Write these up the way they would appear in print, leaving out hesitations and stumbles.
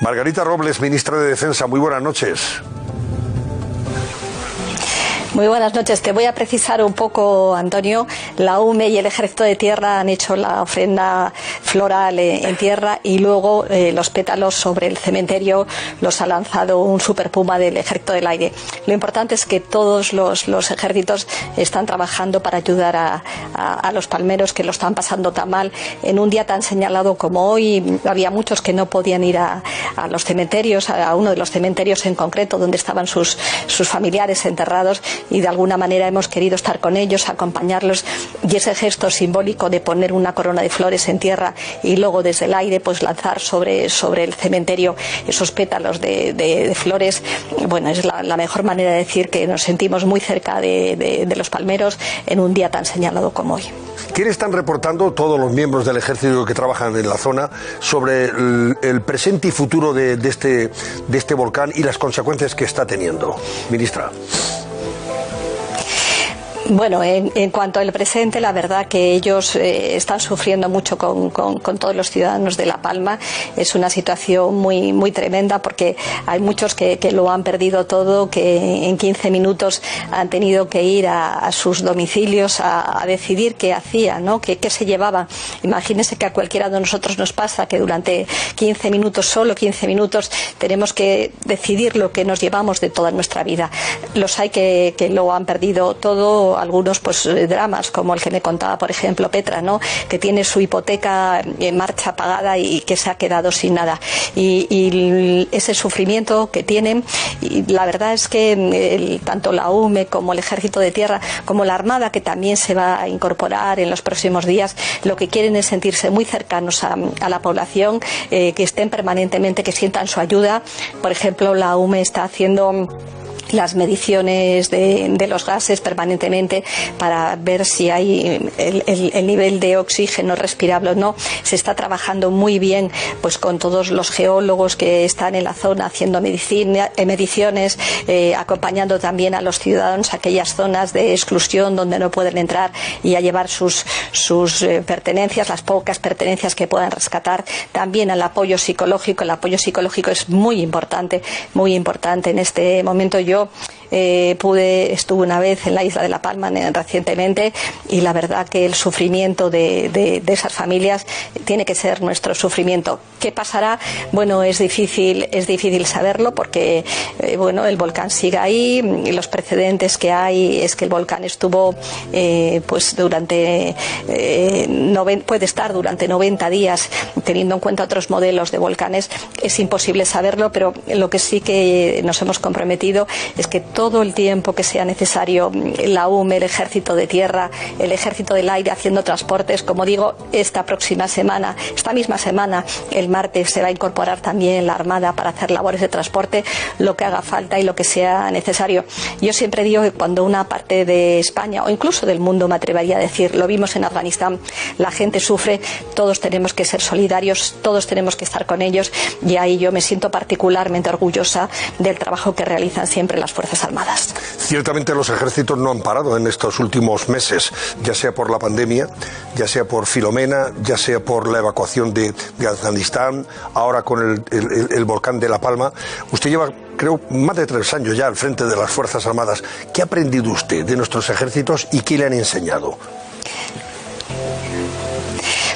Margarita Robles, ministra de Defensa, muy buenas noches. Muy buenas noches. Te voy a precisar un poco, Antonio. La UME y el Ejército de Tierra han hecho la ofrenda floral en tierra y luego los pétalos sobre el cementerio los ha lanzado un Super Puma del Ejército del Aire. Lo importante es que todos los ejércitos están trabajando para ayudar a los palmeros que lo están pasando tan mal. En un día tan señalado como hoy, había muchos que no podían ir a los cementerios, a uno de los cementerios en concreto donde estaban sus familiares enterrados, y de alguna manera hemos querido estar con ellos, acompañarlos, y ese gesto simbólico de poner una corona de flores en tierra y luego desde el aire pues lanzar sobre el cementerio esos pétalos de flores, bueno, es la mejor manera de decir que nos sentimos muy cerca de los palmeros en un día tan señalado como hoy. ¿Quiénes están reportando, todos los miembros del ejército que trabajan en la zona, sobre el presente y futuro de este volcán y las consecuencias que está teniendo? Ministra. Bueno, en cuanto al presente, la verdad que ellos están sufriendo mucho con todos los ciudadanos de La Palma. Es una situación muy tremenda porque hay muchos que lo han perdido todo, que en 15 minutos han tenido que ir a sus domicilios a decidir qué hacían, ¿no? Qué se llevaban. Imagínense que a cualquiera de nosotros nos pasa que durante 15 minutos, solo 15 minutos, tenemos que decidir lo que nos llevamos de toda nuestra vida. Los hay que lo han perdido todo. Algunos pues dramas como el que me contaba por ejemplo Petra, ¿no? Que tiene su hipoteca en marcha pagada y que se ha quedado sin nada, y ese sufrimiento que tienen, y la verdad es que tanto la UME como el Ejército de Tierra como la Armada, que también se va a incorporar en los próximos días, lo que quieren es sentirse muy cercanos a la población, que estén permanentemente, que sientan su ayuda. Por ejemplo, la UME está haciendo las mediciones de los gases permanentemente para ver si hay el nivel de oxígeno respirable o no. Se está trabajando muy bien pues con todos los geólogos que están en la zona haciendo mediciones, acompañando también a los ciudadanos a aquellas zonas de exclusión donde no pueden entrar y a llevar sus pertenencias, las pocas pertenencias que puedan rescatar. También al apoyo psicológico. El apoyo psicológico es muy importante en este momento. Yo estuve una vez en la isla de La Palma recientemente, y la verdad que el sufrimiento de esas familias tiene que ser nuestro sufrimiento. ¿Qué pasará? Bueno, es difícil saberlo porque bueno, el volcán sigue ahí, y los precedentes que hay es que el volcán estuvo pues puede estar durante 90 días, teniendo en cuenta otros modelos de volcanes. Es imposible saberlo, pero lo que sí que nos hemos comprometido es que todo el tiempo que sea necesario, la UME, el Ejército de Tierra, el Ejército del Aire haciendo transportes, como digo, esta misma semana, el martes, se va a incorporar también la Armada para hacer labores de transporte, lo que haga falta y lo que sea necesario. Yo siempre digo que cuando una parte de España o incluso del mundo, me atrevería a decir, lo vimos en Afganistán, la gente sufre, todos tenemos que ser solidarios, todos tenemos que estar con ellos, y ahí yo me siento particularmente orgullosa del trabajo que realizan siempre las Fuerzas Armadas. Ciertamente los ejércitos no han parado en estos últimos meses, ya sea por la pandemia, ya sea por Filomena, ya sea por la evacuación de Afganistán, ahora con el volcán de La Palma. Usted lleva, creo, más de 3 años ya al frente de las Fuerzas Armadas. ¿Qué ha aprendido usted de nuestros ejércitos y qué le han enseñado?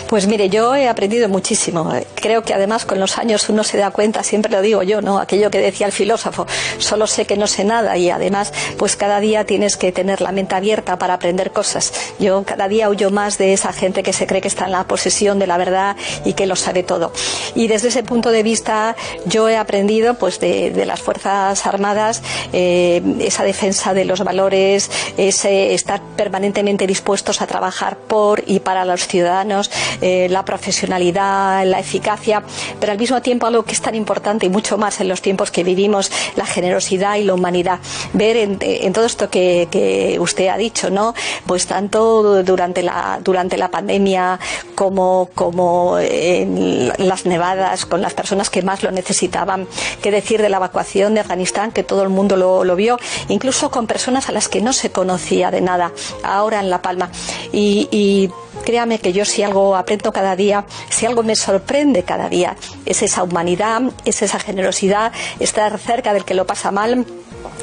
Pues mire, yo he aprendido muchísimo. Creo que además con los años uno se da cuenta, siempre lo digo yo, ¿no? Aquello que decía el filósofo, solo sé que no sé nada, y además pues cada día tienes que tener la mente abierta para aprender cosas. Yo cada día huyo más de esa gente que se cree que está en la posesión de la verdad y que lo sabe todo. Y desde ese punto de vista yo he aprendido pues de las Fuerzas Armadas esa defensa de los valores, ese estar permanentemente dispuestos a trabajar por y para los ciudadanos, la profesionalidad, la eficacia, pero al mismo tiempo algo que es tan importante y mucho más en los tiempos que vivimos, la generosidad y la humanidad. Ver en todo esto que usted ha dicho, ¿no? Pues tanto durante la pandemia como en las nevadas, con las personas que más lo necesitaban. Qué decir de la evacuación de Afganistán, que todo el mundo lo vio, incluso con personas a las que no se conocía de nada, ahora en La Palma. Y créame que yo si algo aprendo cada día, si algo me sorprende cada día, es esa humanidad, es esa generosidad, estar cerca del que lo pasa mal,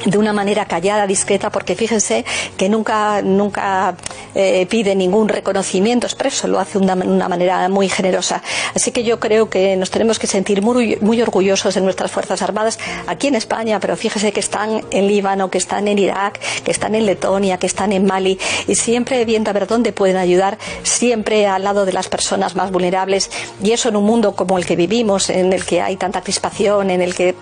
de una manera callada, discreta, porque fíjense que nunca pide ningún reconocimiento expreso, lo hace de una manera muy generosa. Así que yo creo que nos tenemos que sentir muy orgullosos de nuestras Fuerzas Armadas aquí en España, pero fíjese que están en Líbano, que están en Irak, que están en Letonia, que están en Mali, y siempre viendo a ver dónde pueden ayudar, siempre al lado de las personas más vulnerables, y eso en un mundo como el que vivimos, en el que hay tanta crispación, en el que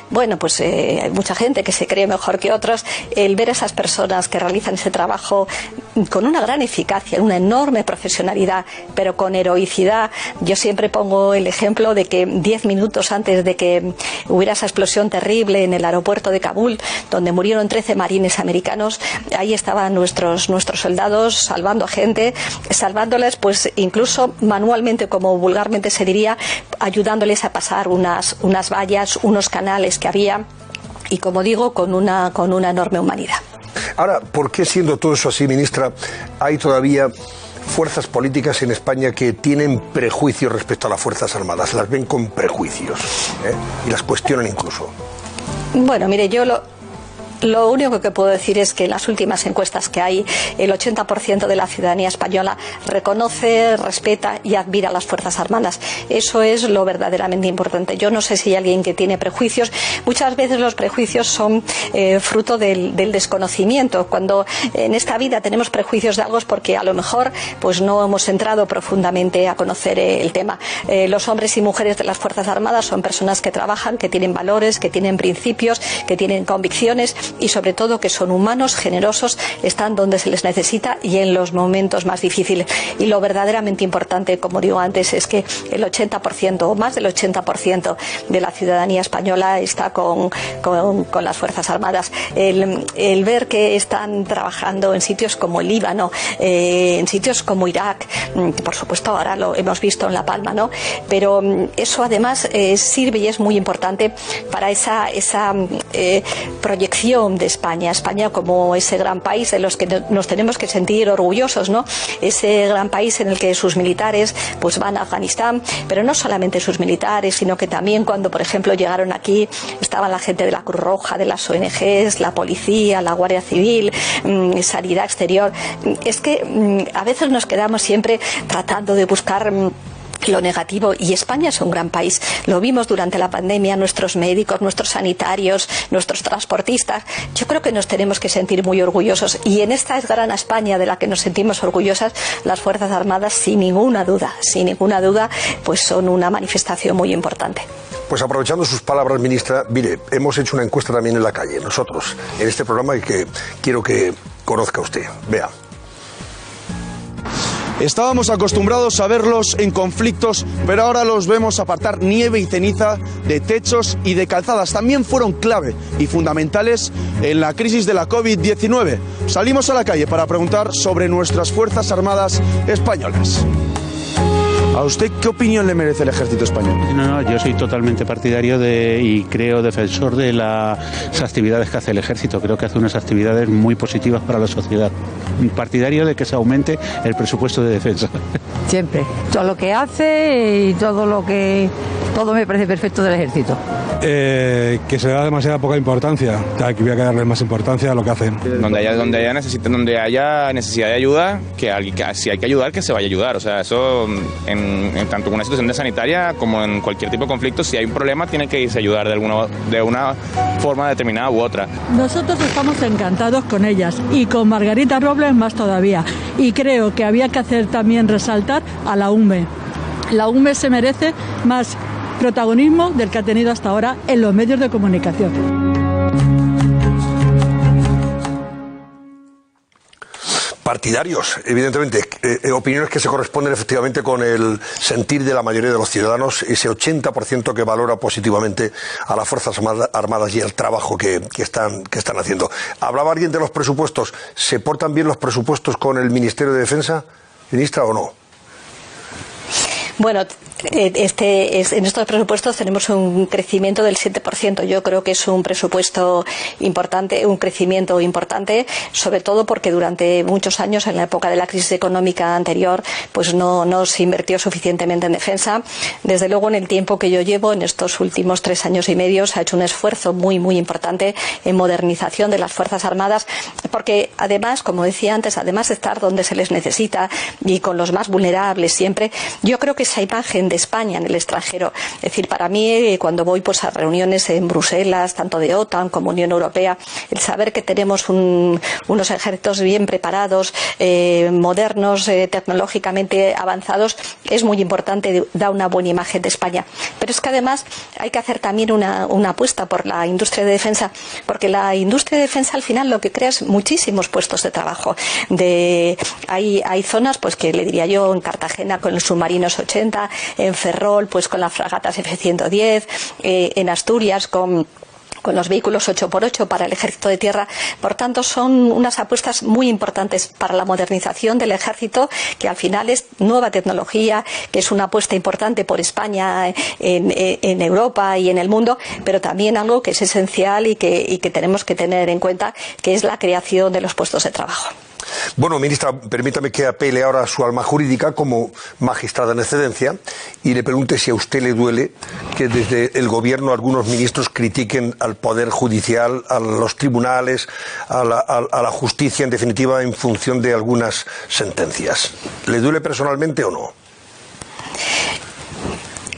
bueno, pues hay mucha gente que se cree mejor que otros. El ver a esas personas que realizan ese trabajo con una gran eficacia, una enorme profesionalidad, pero con heroicidad. Yo siempre pongo el ejemplo de que 10 minutos antes de que hubiera esa explosión terrible en el aeropuerto de Kabul, donde murieron 13 marines americanos, ahí estaban nuestros soldados salvando a gente, salvándoles pues incluso manualmente, como vulgarmente se diría, ayudándoles a pasar unas vallas, unos canales que había, y como digo, con una enorme humanidad. Ahora, ¿por qué, siendo todo eso así, ministra, hay todavía fuerzas políticas en España que tienen prejuicios respecto a las Fuerzas Armadas? Las ven con prejuicios, y las cuestionan incluso. Bueno, mire, yo lo único que puedo decir es que en las últimas encuestas que hay, el 80% de la ciudadanía española reconoce, respeta y admira a las Fuerzas Armadas. Eso es lo verdaderamente importante. Yo no sé si hay alguien que tiene prejuicios. Muchas veces los prejuicios son fruto del desconocimiento. Cuando en esta vida tenemos prejuicios de algo es porque a lo mejor pues no hemos entrado profundamente a conocer el tema. Los hombres y mujeres de las Fuerzas Armadas son personas que trabajan, que tienen valores, que tienen principios, que tienen convicciones, y sobre todo que son humanos, generosos, están donde se les necesita y en los momentos más difíciles. Y lo verdaderamente importante, como digo antes, es que el 80% o más del 80% de la ciudadanía española está con las Fuerzas Armadas. El ver que están trabajando en sitios como el Líbano, en sitios como Irak, por supuesto ahora lo hemos visto en La Palma, ¿no? Pero eso además sirve y es muy importante para esa proyección de España como ese gran país de los que nos tenemos que sentir orgullosos, ¿no? Ese gran país en el que sus militares pues van a Afganistán, pero no solamente sus militares, sino que también cuando, por ejemplo, llegaron aquí, estaba la gente de la Cruz Roja, de las ONGs, la policía, la Guardia Civil, Sanidad Exterior. Es que a veces nos quedamos siempre tratando de buscar lo negativo, y España es un gran país. Lo vimos durante la pandemia, nuestros médicos, nuestros sanitarios, nuestros transportistas. Yo creo que nos tenemos que sentir muy orgullosos, y en esta gran España de la que nos sentimos orgullosas, las Fuerzas Armadas, sin ninguna duda, pues son una manifestación muy importante. Pues aprovechando sus palabras, ministra, mire, hemos hecho una encuesta también en la calle, nosotros, en este programa, y que quiero que conozca usted. Vea. Estábamos acostumbrados a verlos en conflictos, pero ahora los vemos apartar nieve y ceniza de techos y de calzadas. También fueron clave y fundamentales en la crisis de la COVID-19. Salimos a la calle para preguntar sobre nuestras Fuerzas Armadas españolas. ¿A usted qué opinión le merece el ejército español? No, yo soy totalmente partidario y creo defensor de las actividades que hace el ejército. Creo que hace unas actividades muy positivas para la sociedad. Partidario de que se aumente el presupuesto de defensa. Siempre. Todo lo que hace y todo me parece perfecto del ejército. Que se da demasiada poca importancia. Aquí voy a darle más importancia a lo que hacen. Donde haya necesidad de ayuda, si hay que ayudar, que se vaya a ayudar. O sea, eso en tanto en una situación de sanitaria como en cualquier tipo de conflicto, si hay un problema tiene que irse a ayudar de una forma determinada u otra. Nosotros estamos encantados con ellas, y con Margarita Robles más todavía. Y creo que había que hacer también resaltar a la UME. La UME se merece más protagonismo del que ha tenido hasta ahora en los medios de comunicación. Partidarios, evidentemente, opiniones que se corresponden efectivamente con el sentir de la mayoría de los ciudadanos, ese 80% que valora positivamente a las Fuerzas Armadas y el trabajo que están haciendo. ¿Hablaba alguien de los presupuestos? ¿Se portan bien los presupuestos con el Ministerio de Defensa, ministra, o no? Bueno, en estos presupuestos tenemos un crecimiento del 7%. Yo creo que es un presupuesto importante, un crecimiento importante, sobre todo porque durante muchos años, en la época de la crisis económica anterior, pues no se invirtió suficientemente en defensa. Desde luego, en el tiempo que yo llevo, en estos últimos 3 años y medio, se ha hecho un esfuerzo muy, muy importante en modernización de las Fuerzas Armadas, porque además, como decía antes, además de estar donde se les necesita y con los más vulnerables siempre, yo creo que esa imagen de España en el extranjero, es decir, para mí, cuando voy pues a reuniones en Bruselas, tanto de OTAN como Unión Europea, el saber que tenemos unos ejércitos bien preparados, modernos, tecnológicamente avanzados, es muy importante, da una buena imagen de España. Pero es que además hay que hacer también una apuesta por la industria de defensa, porque la industria de defensa al final lo que crea es muchísimos puestos de trabajo. Hay zonas, pues que le diría yo, en Cartagena con los submarinos 80, en Ferrol pues con las fragatas F-110, en Asturias con los vehículos 8x8 para el ejército de tierra. Por tanto, son unas apuestas muy importantes para la modernización del ejército, que al final es nueva tecnología, que es una apuesta importante por España en Europa y en el mundo, pero también algo que es esencial y que tenemos que tener en cuenta, que es la creación de los puestos de trabajo. Bueno, ministra, permítame que apele ahora a su alma jurídica como magistrada en excedencia y le pregunte si a usted le duele que desde el gobierno algunos ministros critiquen al Poder Judicial, a los tribunales, a la justicia, en definitiva, en función de algunas sentencias. ¿Le duele personalmente o no?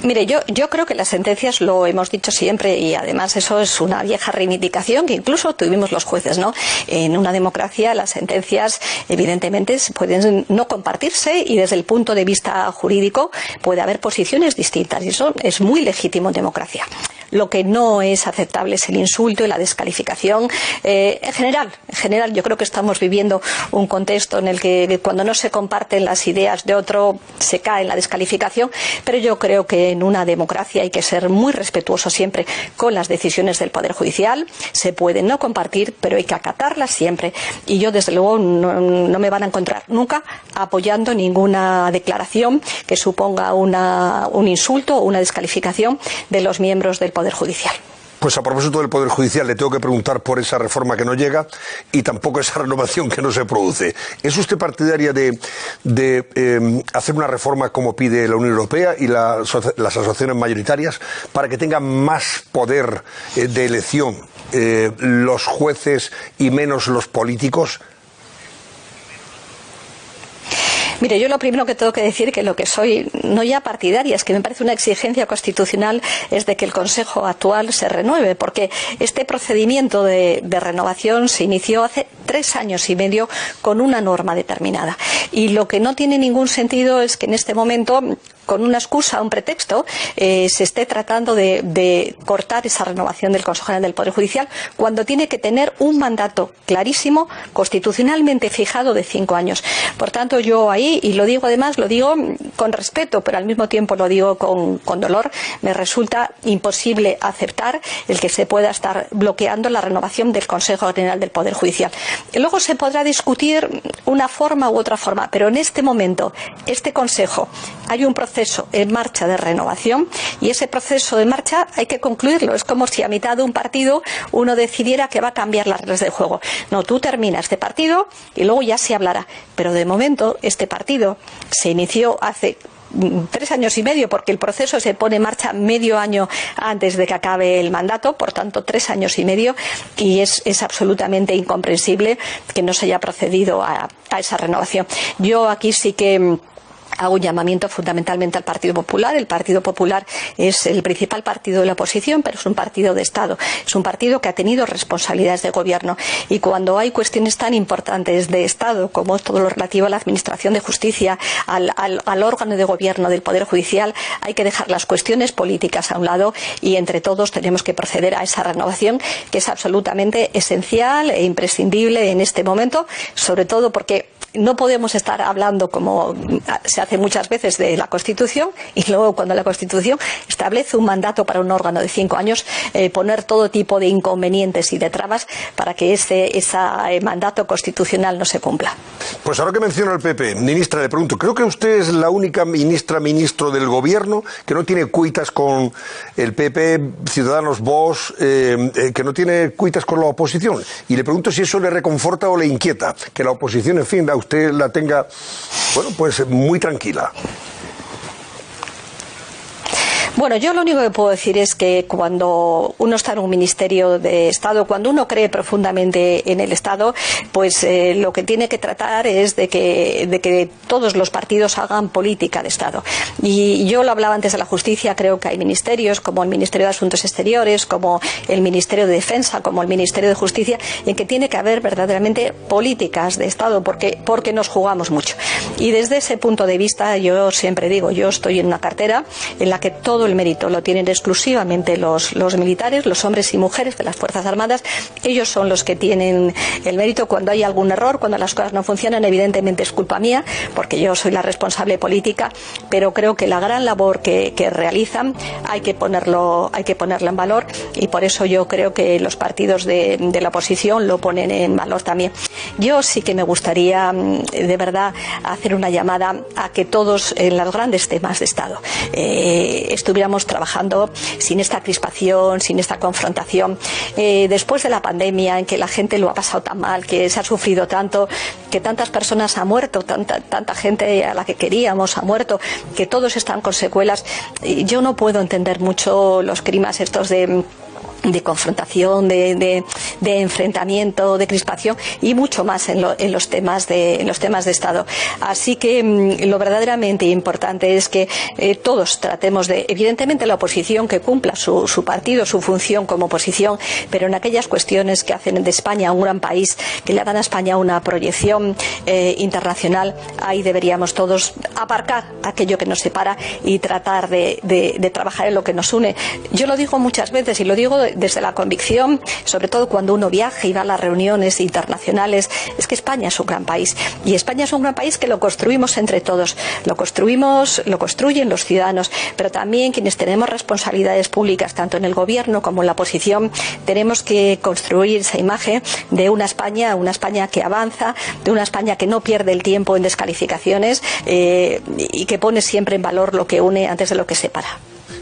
Mire, yo creo que las sentencias, lo hemos dicho siempre, y además eso es una vieja reivindicación que incluso tuvimos los jueces, ¿no? En una democracia las sentencias evidentemente pueden no compartirse y desde el punto de vista jurídico puede haber posiciones distintas y eso es muy legítimo en democracia. Lo que no es aceptable es el insulto y la descalificación. En general, yo creo que estamos viviendo un contexto en el que cuando no se comparten las ideas de otro se cae en la descalificación, pero yo creo que en una democracia hay que ser muy respetuoso siempre con las decisiones del Poder Judicial. Se pueden no compartir, pero hay que acatarlas siempre. Y yo, desde luego, no me van a encontrar nunca apoyando ninguna declaración que suponga un insulto o una descalificación de los miembros del Poder Judicial. Pues a propósito del Poder Judicial, le tengo que preguntar por esa reforma que no llega y tampoco esa renovación que no se produce. ¿Es usted partidaria de hacer una reforma como pide la Unión Europea y las asociaciones mayoritarias para que tengan más poder de elección los jueces y menos los políticos? Mire, yo lo primero que tengo que decir, que lo que soy, no ya partidaria, es que me parece una exigencia constitucional, es de que el Consejo actual se renueve, porque este procedimiento de renovación se inició hace 3 años y medio con una norma determinada. Y lo que no tiene ningún sentido es que en este momento, con una excusa, un pretexto, se esté tratando de cortar esa renovación del Consejo General del Poder Judicial, cuando tiene que tener un mandato clarísimo, constitucionalmente fijado, de 5 años. Por tanto, yo ahí, y lo digo además, lo digo con respeto, pero al mismo tiempo lo digo con dolor, me resulta imposible aceptar el que se pueda estar bloqueando la renovación del Consejo General del Poder Judicial. Luego se podrá discutir una forma u otra forma, pero en este momento, este Consejo, hay un proceso en marcha de renovación y ese proceso de marcha hay que concluirlo. Es como si a mitad de un partido uno decidiera que va a cambiar las reglas del juego. No, tú terminas este partido y luego ya se hablará. Pero de momento este partido se inició hace 3 años y medio, porque el proceso se pone en marcha medio año antes de que acabe el mandato, por tanto 3 años y medio, y es absolutamente incomprensible que no se haya procedido a esa renovación. Yo aquí sí que hago un llamamiento fundamentalmente al Partido Popular. El Partido Popular es el principal partido de la oposición, pero es un partido de Estado. Es un partido que ha tenido responsabilidades de gobierno. Y cuando hay cuestiones tan importantes de Estado, como todo lo relativo a la Administración de Justicia, al órgano de gobierno del Poder Judicial, hay que dejar las cuestiones políticas a un lado y entre todos tenemos que proceder a esa renovación, que es absolutamente esencial e imprescindible en este momento, sobre todo porque no podemos estar hablando, como se hace muchas veces, de la Constitución, y luego cuando la Constitución establece un mandato para un órgano de 5 años, poner todo tipo de inconvenientes y de trabas para que ese mandato constitucional no se cumpla. Pues ahora que menciona el PP, ministra, le pregunto, creo que usted es la única ministro del Gobierno que no tiene cuitas con el PP, Ciudadanos, Vox, que no tiene cuitas con la oposición. Y le pregunto si eso le reconforta o le inquieta, que la oposición, en fin, a usted la tenga, bueno, pues muy tranquila. Bueno, yo lo único que puedo decir es que cuando uno está en un ministerio de Estado, cuando uno cree profundamente en el Estado, pues lo que tiene que tratar es de que todos los partidos hagan política de Estado. Y yo lo hablaba antes de la justicia, creo que hay ministerios como el Ministerio de Asuntos Exteriores, como el Ministerio de Defensa, como el Ministerio de Justicia, en que tiene que haber verdaderamente políticas de Estado, porque nos jugamos mucho. Y desde ese punto de vista, yo siempre digo, yo estoy en una cartera en la que todo el mérito lo tienen exclusivamente los militares, los hombres y mujeres de las Fuerzas Armadas. Ellos son los que tienen el mérito. Cuando hay algún error, cuando las cosas no funcionan, evidentemente es culpa mía, porque yo soy la responsable política, pero creo que la gran labor que realizan hay que ponerla en valor, y por eso yo creo que los partidos de la oposición lo ponen en valor también. Yo sí que me gustaría de verdad hacer una llamada a que todos en los grandes temas de Estado estuviéramos trabajando sin esta crispación, sin esta confrontación. Después de la pandemia, en que la gente lo ha pasado tan mal, que se ha sufrido tanto, que tantas personas han muerto, tanta gente a la que queríamos ha muerto, que todos están con secuelas, yo no puedo entender mucho los climas estos de confrontación, de enfrentamiento, de crispación, y mucho más en los temas de Estado. Así que lo verdaderamente importante es que todos tratemos de, evidentemente la oposición que cumpla su partido, su función como oposición, pero en aquellas cuestiones que hacen de España un gran país, que le dan a España una proyección internacional, ahí deberíamos todos aparcar aquello que nos separa y tratar de trabajar en lo que nos une. Yo lo digo muchas veces, y lo digo desde la convicción, sobre todo cuando uno viaja y va a las reuniones internacionales, es que España es un gran país, y España es un gran país que lo construimos entre todos, lo construyen los ciudadanos, pero también quienes tenemos responsabilidades públicas, tanto en el gobierno como en la oposición, tenemos que construir esa imagen de una España que avanza, de una España que no pierde el tiempo en descalificaciones, y que pone siempre en valor lo que une antes de lo que separa.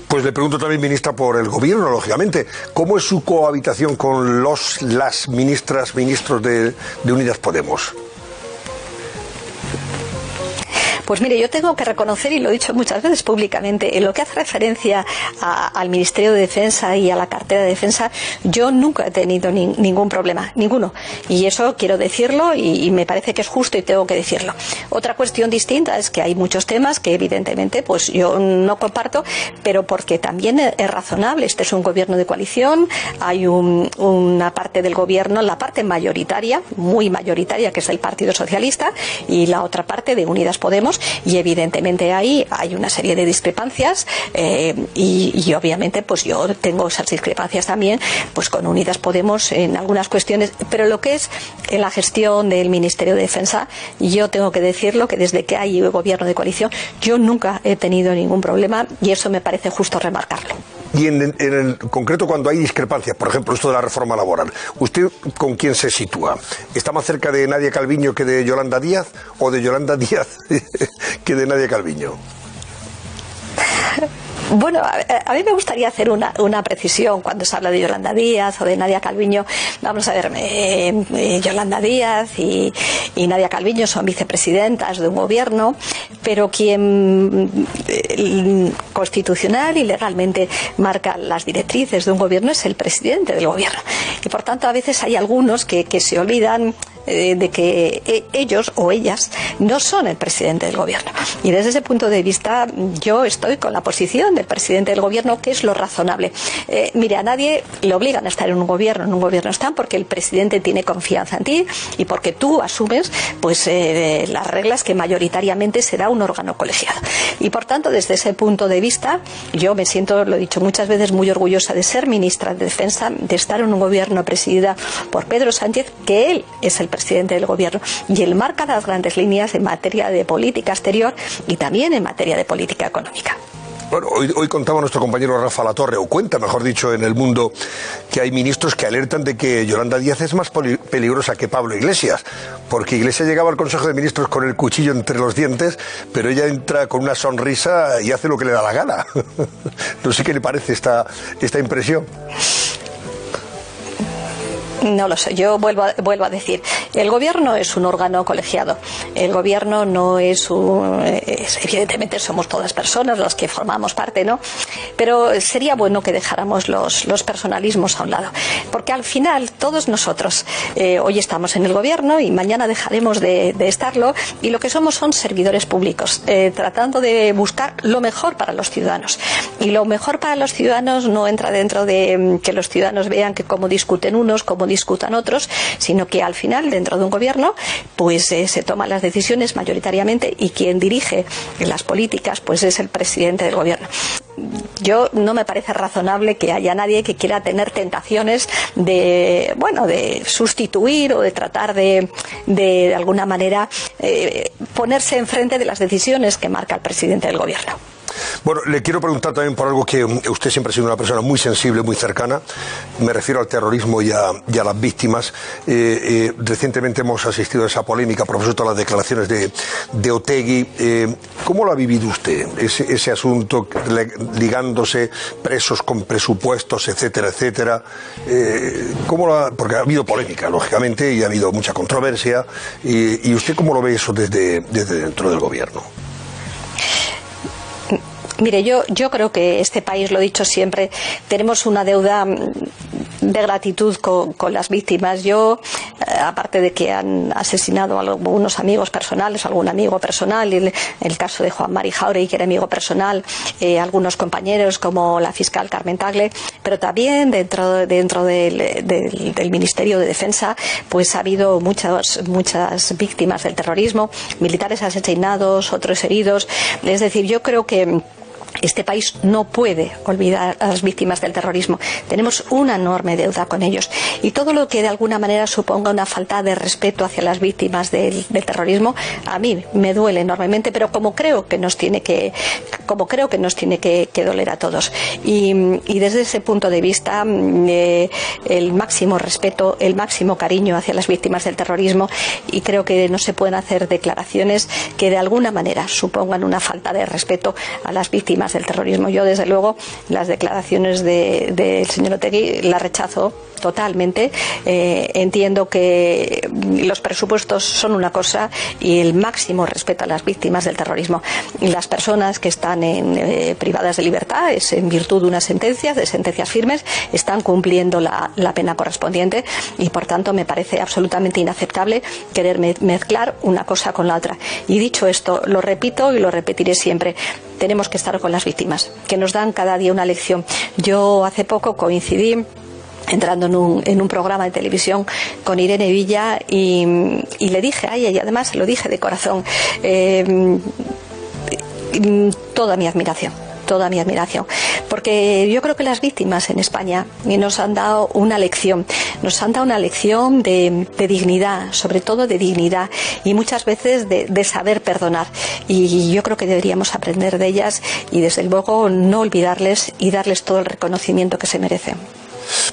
Pues le pregunto también, ministra, por el Gobierno, lógicamente. ¿Cómo es su cohabitación con las ministros de Unidas Podemos? Pues mire, yo tengo que reconocer, y lo he dicho muchas veces públicamente, en lo que hace referencia al Ministerio de Defensa y a la cartera de Defensa, yo nunca he tenido ningún problema, ninguno. Y eso quiero decirlo, y me parece que es justo y tengo que decirlo. Otra cuestión distinta es que hay muchos temas que evidentemente pues yo no comparto, pero porque también es razonable. Este es un gobierno de coalición, hay una parte del gobierno, la parte mayoritaria, muy mayoritaria, que es el Partido Socialista, y la otra parte de Unidas Podemos, y evidentemente ahí hay una serie de discrepancias, y obviamente pues yo tengo esas discrepancias también pues con Unidas Podemos en algunas cuestiones, pero lo que es en la gestión del Ministerio de Defensa, yo tengo que decirlo, que desde que hay gobierno de coalición yo nunca he tenido ningún problema, y eso me parece justo remarcarlo. Y en el concreto, cuando hay discrepancias, por ejemplo, esto de la reforma laboral, ¿usted con quién se sitúa? ¿Está más cerca de Nadia Calviño que de Yolanda Díaz, o de Yolanda Díaz que de Nadia Calviño? Bueno, a mí me gustaría hacer una precisión cuando se habla de Yolanda Díaz o de Nadia Calviño. Vamos a ver, Yolanda Díaz y Nadia Calviño son vicepresidentas de un gobierno, pero quien constitucional y legalmente marca las directrices de un gobierno es el presidente del gobierno. Y por tanto a veces hay algunos que se olvidan de que ellos o ellas no son el presidente del gobierno. Y desde ese punto de vista yo estoy con la posición del presidente del gobierno, que es lo razonable. Mire, a nadie le obligan a estar en un gobierno están porque el presidente tiene confianza en ti y porque tú asumes pues las reglas que mayoritariamente será un órgano colegiado. Y por tanto, desde ese punto de vista, yo me siento, lo he dicho muchas veces, muy orgullosa de ser ministra de Defensa, de estar en un gobierno presidido por Pedro Sánchez, que él es el presidente presidente del Gobierno, y él marca las grandes líneas en materia de política exterior y también en materia de política económica. Bueno, hoy contaba nuestro compañero Rafa Latorre, o cuenta, mejor dicho, en El Mundo, que hay ministros que alertan de que Yolanda Díaz es más peligrosa que Pablo Iglesias, porque Iglesias llegaba al Consejo de Ministros con el cuchillo entre los dientes, pero ella entra con una sonrisa y hace lo que le da la gana. No sé qué le parece esta impresión. No lo sé, yo vuelvo a decir, el Gobierno es un órgano colegiado, el Gobierno no es evidentemente somos todas personas las que formamos parte, ¿no? Pero sería bueno que dejáramos los personalismos a un lado, porque al final todos nosotros hoy estamos en el Gobierno y mañana dejaremos de estarlo, y lo que somos son servidores públicos, tratando de buscar lo mejor para los ciudadanos, y lo mejor para los ciudadanos no entra dentro de que los ciudadanos vean que cómo discuten unos, cómo discutan otros, sino que al final dentro de un gobierno pues se toman las decisiones mayoritariamente, y quien dirige las políticas pues es el presidente del gobierno. Yo no me parece razonable que haya nadie que quiera tener tentaciones de sustituir o de tratar de alguna manera ponerse enfrente de las decisiones que marca el presidente del gobierno. Bueno, le quiero preguntar también por algo que usted siempre ha sido una persona muy sensible, muy cercana. Me refiero al terrorismo y a las víctimas. Recientemente hemos asistido a esa polémica, a propósito de las declaraciones de Otegi. ¿Cómo lo ha vivido usted, ese asunto, ligándose presos con presupuestos, etcétera, etcétera? Porque ha habido polémica, lógicamente, y ha habido mucha controversia. ¿Y usted cómo lo ve eso desde dentro del gobierno? Mire, yo creo que este país, lo he dicho siempre, tenemos una deuda de gratitud con las víctimas. Yo, aparte de que han asesinado a algunos amigos personales, algún amigo personal, el caso de Juan Mari Jauregui, que era amigo personal, algunos compañeros como la fiscal Carmen Tagle, pero también dentro del Ministerio de Defensa pues ha habido muchas víctimas del terrorismo, militares asesinados, otros heridos. Es decir, yo creo que este país no puede olvidar a las víctimas del terrorismo. Tenemos una enorme deuda con ellos, y todo lo que de alguna manera suponga una falta de respeto hacia las víctimas del terrorismo a mí me duele enormemente, pero como creo que nos tiene que doler a todos, y desde ese punto de vista el máximo respeto, el máximo cariño hacia las víctimas del terrorismo, y creo que no se pueden hacer declaraciones que de alguna manera supongan una falta de respeto a las víctimas del terrorismo. Yo, desde luego, las declaraciones del señor Otegi las rechazo totalmente. Entiendo que los presupuestos son una cosa y el máximo respeto a las víctimas del terrorismo. Y las personas que están privadas de libertad es en virtud de unas sentencias, de sentencias firmes, están cumpliendo la pena correspondiente, y por tanto me parece absolutamente inaceptable querer mezclar una cosa con la otra. Y dicho esto, lo repito y lo repetiré siempre, tenemos que estar con las víctimas, que nos dan cada día una lección. Yo hace poco coincidí entrando en un programa de televisión con Irene Villa y le dije a ella, y además se lo dije de corazón, toda mi admiración, porque yo creo que las víctimas en España nos han dado una lección, de dignidad, sobre todo de dignidad, y muchas veces de saber perdonar, y yo creo que deberíamos aprender de ellas y desde luego no olvidarles y darles todo el reconocimiento que se merecen.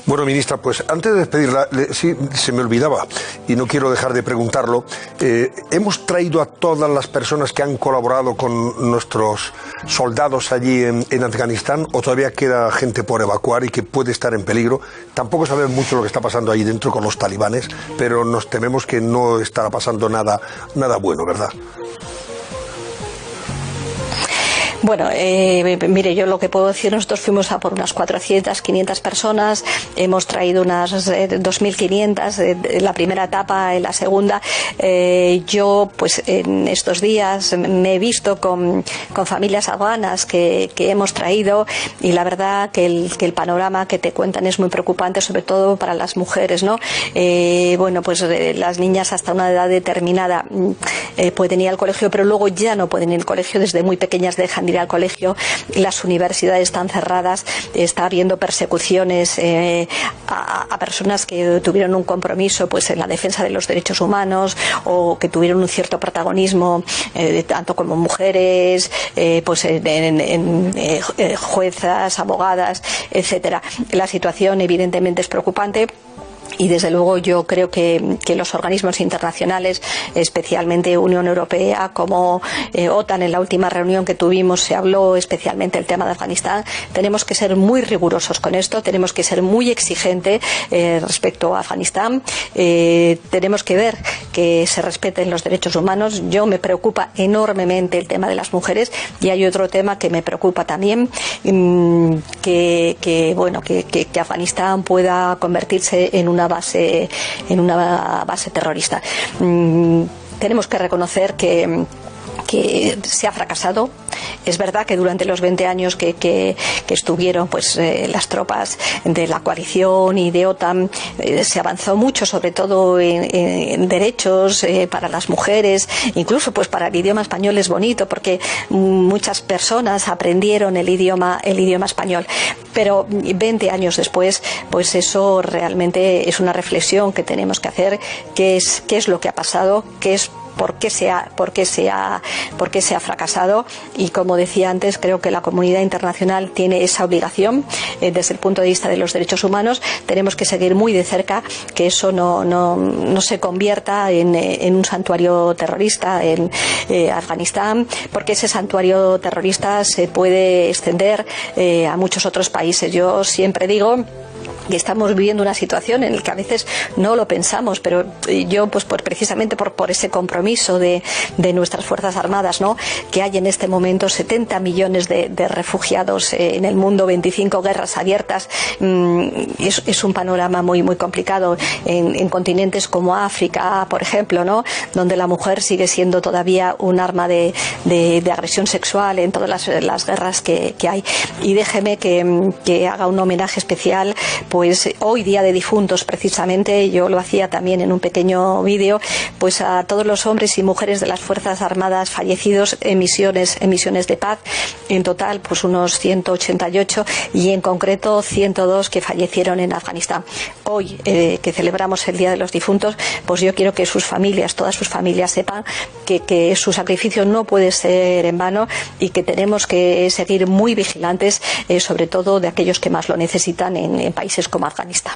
Bueno, ministra, pues antes de despedirla, sí, se me olvidaba y no quiero dejar de preguntarlo. ¿Hemos traído a todas las personas que han colaborado con nuestros soldados allí en Afganistán, o todavía queda gente por evacuar y que puede estar en peligro? Tampoco sabemos mucho lo que está pasando allí dentro con los talibanes, pero nos tememos que no estará pasando nada bueno, ¿verdad? Bueno, mire, yo lo que puedo decir, nosotros fuimos a por unas 400, 500 personas, hemos traído unas 2.500 la primera etapa, en la segunda. Yo, pues en estos días me he visto con familias afganas que hemos traído, y la verdad que el panorama que te cuentan es muy preocupante, sobre todo para las mujeres, ¿no? Bueno, pues las niñas hasta una edad determinada pueden ir al colegio, pero luego ya no pueden ir al colegio, desde muy pequeñas dejan de ir ir al colegio, las universidades están cerradas, está habiendo persecuciones a personas que tuvieron un compromiso pues en la defensa de los derechos humanos o que tuvieron un cierto protagonismo tanto como mujeres, pues juezas, abogadas, etcétera. La situación evidentemente es preocupante. Y desde luego yo creo que los organismos internacionales, especialmente Unión Europea, como OTAN, en la última reunión que tuvimos se habló especialmente del tema de Afganistán. Tenemos que ser muy rigurosos con esto, tenemos que ser muy exigentes respecto a Afganistán. Tenemos que ver que se respeten los derechos humanos. Yo me preocupa enormemente el tema de las mujeres y hay otro tema que me preocupa también, que Afganistán pueda convertirse en una base terrorista. Tenemos que reconocer que se ha fracasado. Es verdad que durante los 20 años que estuvieron pues las tropas de la coalición y de OTAN se avanzó mucho, sobre todo en derechos para las mujeres, incluso pues para el idioma español es bonito porque muchas personas aprendieron el idioma español. Pero 20 años después, pues eso realmente es una reflexión que tenemos que hacer, qué es lo que ha pasado, por qué se ha fracasado, y como decía antes, creo que la comunidad internacional tiene esa obligación desde el punto de vista de los derechos humanos. Tenemos que seguir muy de cerca que eso no se convierta en un santuario terrorista en Afganistán, porque ese santuario terrorista se puede extender a muchos otros países. Yo siempre digo que estamos viviendo una situación en la que a veces no lo pensamos, pero yo pues precisamente por ese compromiso de nuestras Fuerzas Armadas, ¿no?, que hay en este momento 70 millones de refugiados en el mundo, 25 guerras abiertas, es un panorama muy muy complicado en continentes como África, por ejemplo, ¿no?, donde la mujer sigue siendo todavía un arma de agresión sexual en todas las guerras que hay. Y déjeme que haga un homenaje especial. Pues hoy, Día de Difuntos, precisamente, yo lo hacía también en un pequeño vídeo, pues a todos los hombres y mujeres de las Fuerzas Armadas fallecidos en misiones de paz, en total pues unos 188 y en concreto 102 que fallecieron en Afganistán. Hoy, que celebramos el Día de los Difuntos, pues yo quiero que sus familias, todas sus familias, sepan que su sacrificio no puede ser en vano y que tenemos que seguir muy vigilantes, sobre todo de aquellos que más lo necesitan en países como Afganistán.